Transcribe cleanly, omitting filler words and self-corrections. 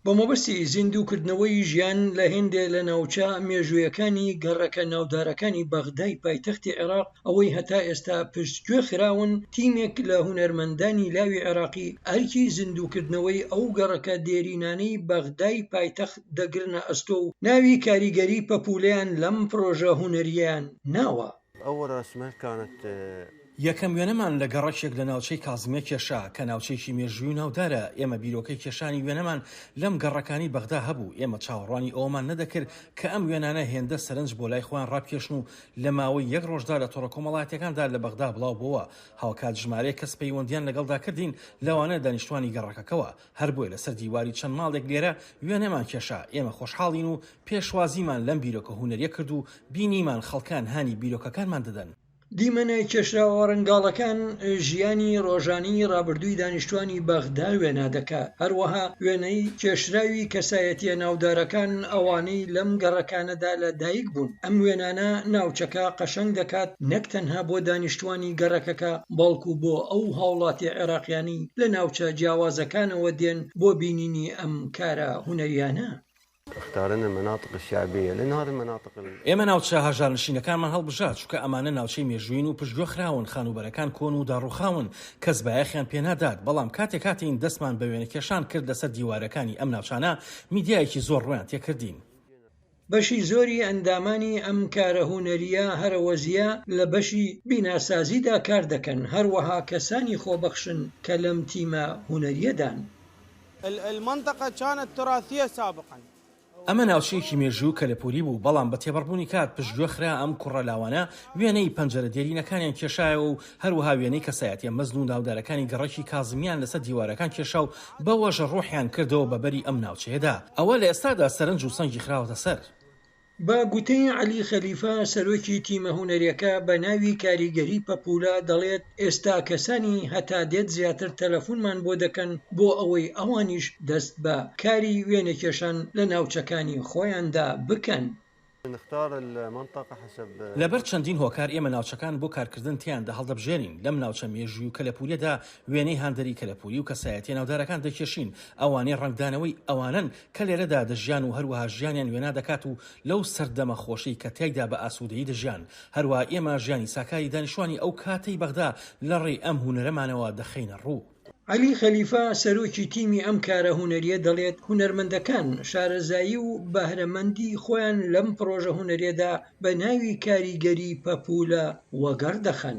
بە مەبەستی زیندووکردنەوەی ژیان لە هێندێ لە ناوچە مێژوویەکانی گەڕەکە ناودارەکانی بەغدای پایتەختی عێراق ئەوەی هەتا ئێستا پشتگوێ خراون تیمێک لە هونەرمەندانی لاوی عێراقی ئەرکی زیندووکردنەوەی ئەو گەڕەکە دێرینانەی بەغدای پایتەخت دەگرنە ئەستۆ و ناوی کاریگەری پەپولەیان لەم پرۆژە هونەریەیان ناوە. یەکەم وێنەمان لە گەڕەکێک لە ناوچەی کازمێ کێشا کە ناوچەیەکی مێژووی و ناودارە. ئێمە بیرۆکەی کێشانی وێنەمان لەم گەڕەکانی بەغدا هەبوو. ئێمە چاوەڕوانی ئەومان نەدەکرد کە ئەم وێنانە هێندە سەرنج بۆ لای خۆیان ڕابکێشن و لە ماوەی یەک ڕۆژدا لە تۆڕە کۆمەڵایەتیەکاندا لە بەغدا بڵاو بووە. هاوکات ژمارەیە کەس پەیوەندیان لەگەڵدا کردین لەوانە دانیشتوانی گەڕەکەکەوە. هەر بۆیە لەسەر دیواری چەند ماڵێک لێرە وێنەمان کێشا. ئێمە خۆشحاڵین و پێشوازیمان لەم بیرۆکە هونەریە کرد و بینیمان خەڵکان هانی بیرۆکەکانمان دەدەن. دیمەنە کێشراوە ڕنگاڵەکان ژیانی ڕۆژانەی ڕابردووی دانیشتوانی بەغدا وێنە دەکات. هەروەها وێنەی کێشراوی کەسایەتیە ناودارەکان ئەوانەی لەم گەڕەکانەدا لە دایک بوون. ئەم وێنانە ناوچەکە قەشەنگ دەکات نەک تەنها بۆ دانیشتوانی گەڕەکەکە بەڵکو بۆ ئەو هاوڵاتی عێراقیانی لە ناوچە جیاوازەکانەوە دێن بۆ بینینی ئەم کارە هونەریانە. ئێمە ناوچە هەژارنشینەکانمان هەڵبژات چونکە ئەمانە ناوچەی مێژووین و پشتگوێ خراون. خانوبەرەکان کۆن و داڕوخاون کەس بایەخیان پێنادات. بەڵام کاتێکین دەستمان بە وێنەکێشان کرد لەسەر دیوارەکانی ئەم ناوچانە میدیایەکی زۆر ڕویان تێکردین. بەشی زۆری ئەندامانی ئەم کارە هونەریە هەرەوەزیە لە بەشی بیناسازیدا کار دەکەن. هەروەها کەسانی خۆبەخشن کە لەم تیمە هونەریەدان. المنطقة كانت تراثية سابقا. ئەمە ناوچەیەکی مێژوو کە لەپوری بوو بەڵام بە تێبەڕبوونی کات پشتگوێ خرا ئەم کوڕە لاوانە وێنەی پەنجەرە دێرینەکانیان کێشایە و هەروەها وێنەی کەسایەتیە مەزن و ناودارەکانی گەڕەکی کازمیان لەسەر دیوارەکان کێشا و بەوەژە ڕوحیان کردەوە بەبەری ئەم ناوچەیەدا. ئەوە لە ئێستادا سەرنج و سەنگی خراوەتە سەر. بە گوتەی عەلی خەلیفە سەرۆکی تیمە هونەریەکە بە ناوی کاریگەری پەپولە دەڵێت ئێستا کەسانی هەتا دێت زیاتر تەلەفۆنمان بۆ دەکەن بۆ ئەوەی ئەوانیش دەست بە کاری وێنەکێشان لە ناوچەکانی خۆیاندا بکەن. لەبەر چەندین هۆکار ئێمە ناوچەکان بۆ کارکردن تیاندا هەڵدەبژێنین. لەم ناوچە مێژووی و کەلەپوریەدا وێنەی هاندەری کەلەپوری و کەسایەتی ناودارەکان دەکێشین. ئەوانەی ڕنگدانەوەی ئەوانن کە لێرەدا دەژیان و هەروەها ژیانیان وێنا دەکات و لەو سەردەمە خۆشەی کە تایدا بە ئاسوودەیی دەژیان. هەروە ئێمە ژیانی ساکاری دانیشتوانی ئەو کاتەی بەغدا لە ڕێی ئەم هونەرەمانەوە دەخەینە ڕوو. عەلی خەلیفە سەرۆکی تیمی ئەم کارە هونەریە دەڵێت هونەرمەندەکان شارەزایی و بەهرەمەندی خۆیان لەم پرۆژە هونەریەدا بە ناوی کاریگەری پەپولە وەگەڕ دەخەن.